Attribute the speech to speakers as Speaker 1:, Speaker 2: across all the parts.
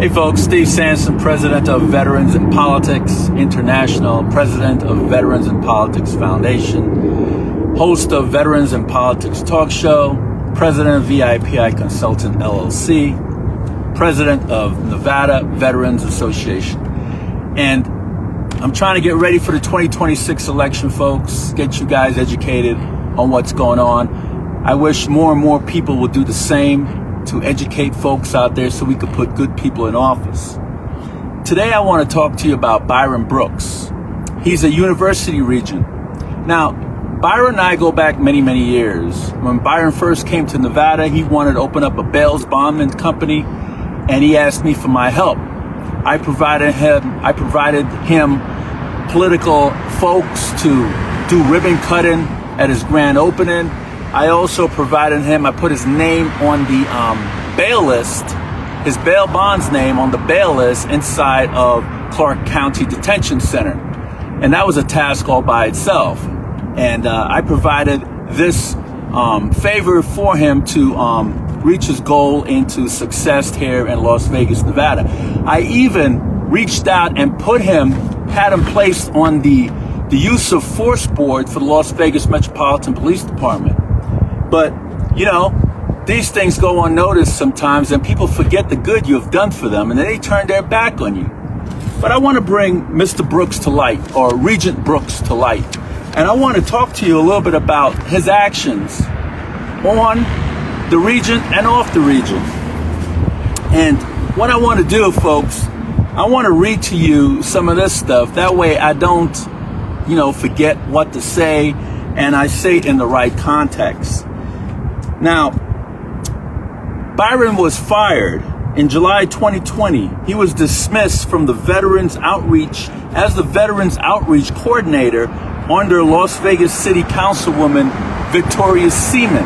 Speaker 1: Hey folks, Steve Sanson, President of Veterans in Politics International, President of Veterans in Politics Foundation, host of Veterans in Politics Talk Show, President of VIPI Consultant LLC, President of Nevada Veterans Association. And I'm trying to get ready for the 2026 election, folks, get you guys educated on what's going on. I wish more and more people would do the same to educate folks out there so we could put good people in office. Today I want to talk to you about Byron Brooks. He's a university regent. Now, Byron and I go back many, many years. When Byron first came to Nevada, he wanted to open up a bail bondman company, and he asked me for my help. I provided him political folks to do ribbon cutting at his grand opening. I also provided him, I put his name on the bail list, his bail bonds name on the bail list inside of Clark County Detention Center. And that was a task all by itself. And I provided this favor for him to reach his goal into success here in Las Vegas, Nevada. I even reached out and had him placed on the use of force board for the Las Vegas Metropolitan Police Department. But, you know, these things go unnoticed sometimes, and people forget the good you have done for them, and then they turn their back on you. But I want to bring Mr. Brooks to light, or Regent Brooks to light. And I want to talk to you a little bit about his actions on the Regent and off the Regent. And what I want to do, folks, I want to read to you some of this stuff. That way I don't, forget what to say, and I say it in the right context. Now, Byron was fired in July 2020. He was dismissed from the Veterans Outreach as the Veterans Outreach Coordinator under Las Vegas City Councilwoman Victoria Seaman.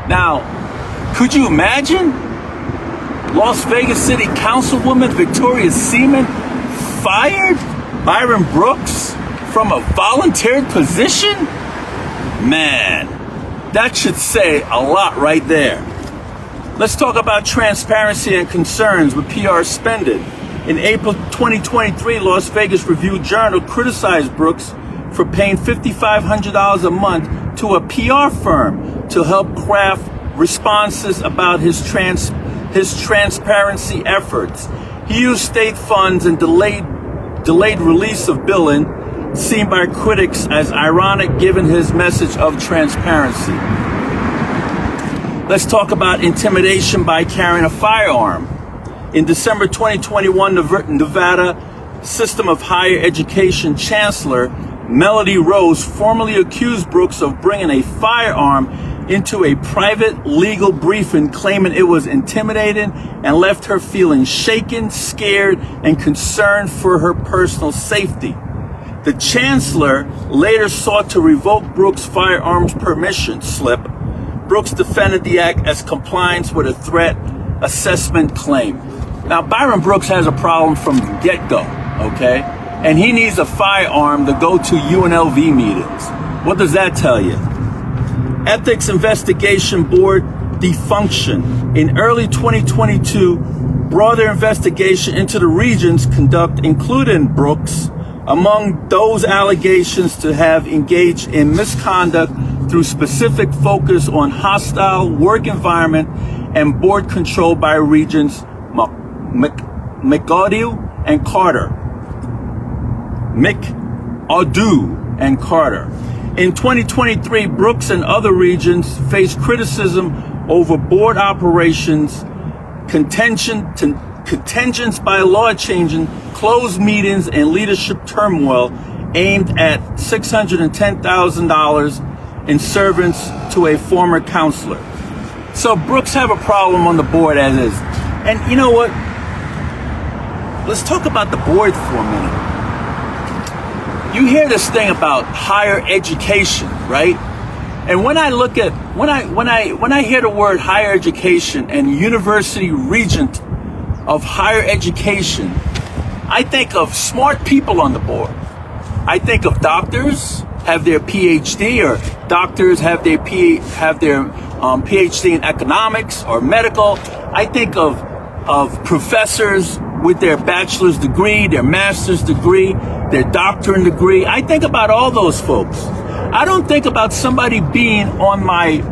Speaker 1: Now, could you imagine Las Vegas City Councilwoman Victoria Seaman fired Byron Brooks from a volunteered position? Man, that should say a lot right there. Let's talk about transparency and concerns with PR spending. In April 2023, Las Vegas Review-Journal criticized Brooks for paying $5,500 a month to a PR firm to help craft responses about his transparency efforts. He used state funds and delayed release of billing, seen by critics as ironic given his message of transparency. Let's talk about intimidation by carrying a firearm. In December 2021, Nevada System of Higher Education Chancellor Melody Rose formally accused Brooks of bringing a firearm into a private legal briefing, claiming it was intimidating and left her feeling shaken, scared, and concerned for her personal safety. The Chancellor later sought to revoke Brooks' firearms permission slip. Brooks defended the act as compliance with a threat assessment claim. Now, Byron Brooks has a problem from the get-go, okay? And he needs a firearm to go to UNLV meetings. What does that tell you? Ethics Investigation Board defunction. In early 2022, broader investigation into the Regent's conduct, including Brooks, among those allegations to have engaged in misconduct through specific focus on hostile work environment and board control by Regents McAdoo and Carter. In 2023, Brooks and other regents faced criticism over board operations, contingents by law changing, closed meetings, and leadership turmoil aimed at $610,000 in servants to a former counselor. So Brooks have a problem on the board as is. And you know what? Let's talk about the board for a minute. You hear this thing about higher education, right? And when I hear the word higher education and University Regent of Higher Education, I think of smart people on the board. I think of doctors have their PhD, or doctors have their PhD in economics or medical. I think of of professors with their bachelor's degree, their master's degree, their doctorate degree. I think about all those folks. I don't think about somebody being on my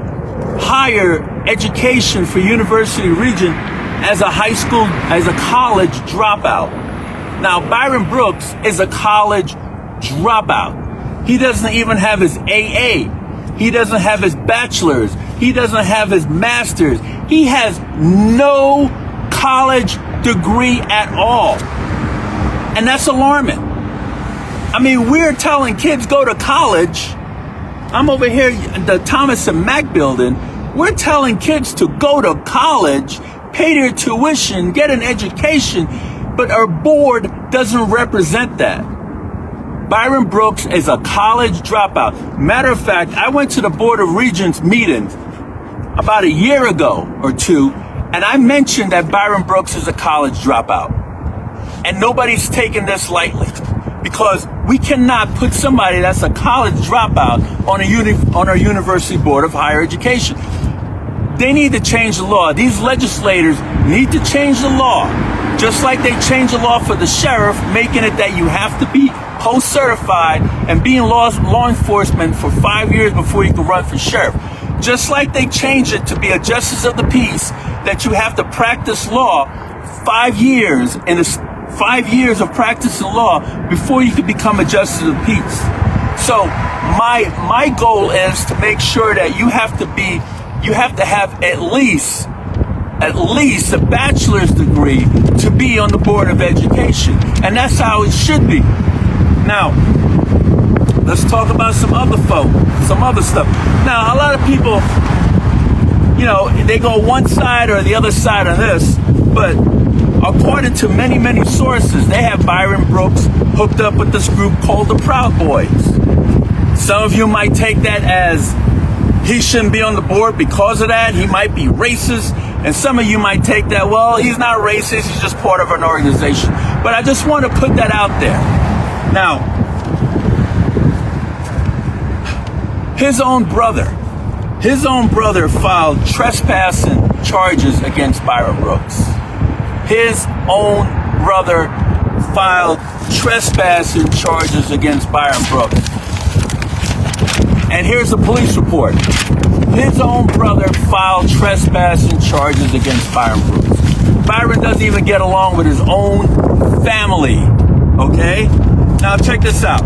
Speaker 1: higher education for University Regent as a college dropout. Now, Byron Brooks is a college dropout. He doesn't even have his AA. He doesn't have his bachelor's. He doesn't have his master's. He has no college degree at all. And that's alarming. I mean, we're telling kids go to college. I'm over here in the Thomas and Mack building. We're telling kids to go to college, pay their tuition, get an education, but our board doesn't represent that. Byron Brooks is a college dropout. Matter of fact, I went to the Board of Regents meeting about a year ago or two, and I mentioned that Byron Brooks is a college dropout. And nobody's taking this lightly, because we cannot put somebody that's a college dropout on our University Board of Higher Education. They need to change the law. These legislators need to change the law, just like they changed the law for the sheriff, making it that you have to be post-certified and be in law enforcement for 5 years before you can run for sheriff. Just like they changed it to be a justice of the peace, that you have to practice law 5 years, and 5 years of practicing law before you can become a justice of the peace. So my goal is to make sure that you have to have at least a bachelor's degree to be on the Board of Education. And that's how it should be. Now, let's talk about some other stuff. Now, a lot of people, they go one side or the other side on this, but according to many, many sources, they have Byron Brooks hooked up with this group called the Proud Boys. Some of you might take that as he shouldn't be on the board because of that. He might be racist. And some of you might take that, well, he's not racist. He's just part of an organization. But I just want to put that out there. Now, his own brother filed trespassing charges against Byron Brooks. His own brother filed trespassing charges against Byron Brooks. And here's a police report. His own brother filed trespassing charges against Byron Brooks. Byron doesn't even get along with his own family, okay? Now check this out.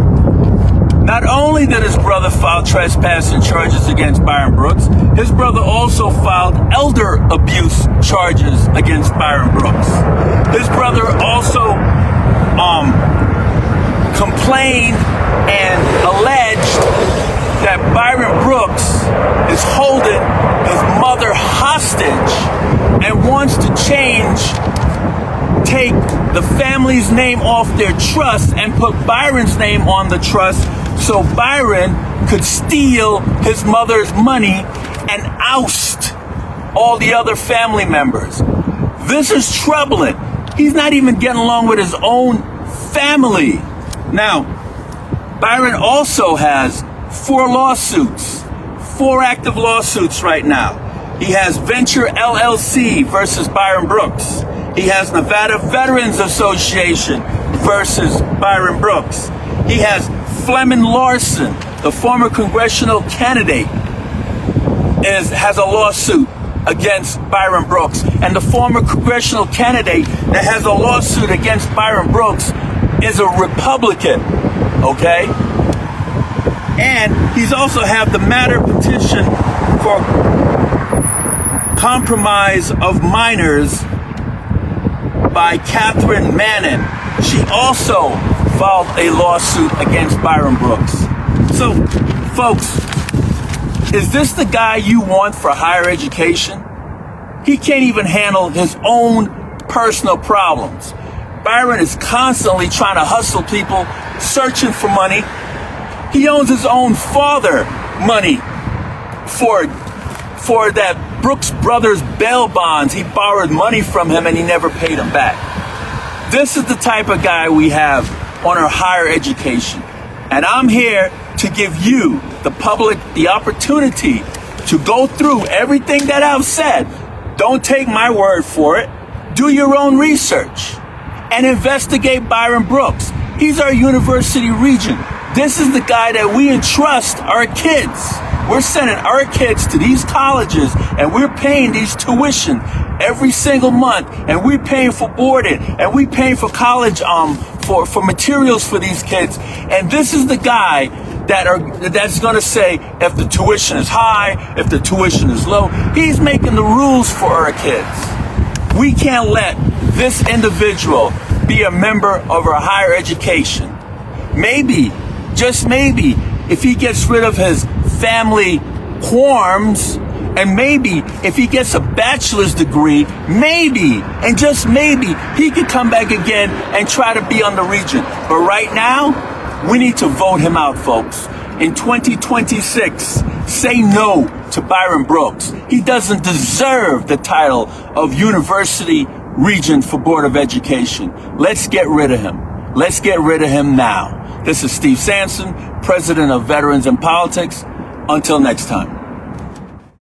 Speaker 1: Not only did his brother file trespassing charges against Byron Brooks, his brother also filed elder abuse charges against Byron Brooks. His brother also complained and alleged that Byron Brooks is holding his mother hostage and wants to take the family's name off their trust and put Byron's name on the trust so Byron could steal his mother's money and oust all the other family members. This is troubling. He's not even getting along with his own family. Now, Byron also has 4 active lawsuits right now. He has Venture LLC versus Byron Brooks. He has Nevada Veterans Association versus Byron Brooks. He has Fleming Larson, the former congressional candidate, has a lawsuit against Byron Brooks. And the former congressional candidate that has a lawsuit against Byron Brooks is a Republican, okay? And he's also have the matter petition for compromise of minors by Catherine Manning. She also filed a lawsuit against Byron Brooks. So, folks, is this the guy you want for higher education? He can't even handle his own personal problems. Byron is constantly trying to hustle people, searching for money. He owns his own father money for that Brooks Brothers bail bonds. He borrowed money from him and he never paid him back. This is the type of guy we have on our higher education. And I'm here to give you, the public, the opportunity to go through everything that I've said. Don't take my word for it. Do your own research and investigate Byron Brooks. He's our university regent. This is the guy that we entrust our kids. We're sending our kids to these colleges and we're paying these tuition every single month, and we're paying for boarding, and we're paying for college for materials for these kids. And this is the guy that's going to say if the tuition is high, if the tuition is low. He's making the rules for our kids. We can't let this individual be a member of our higher education. Maybe, just maybe, if he gets rid of his family qualms, and maybe if he gets a bachelor's degree, maybe, and just maybe, he could come back again and try to be on the regent. But right now, we need to vote him out, folks. In 2026, say no to Byron Brooks. He doesn't deserve the title of University Regent for Board of Education. Let's get rid of him. Let's get rid of him now. This is Steve Sampson, President of Veterans in Politics. Until next time.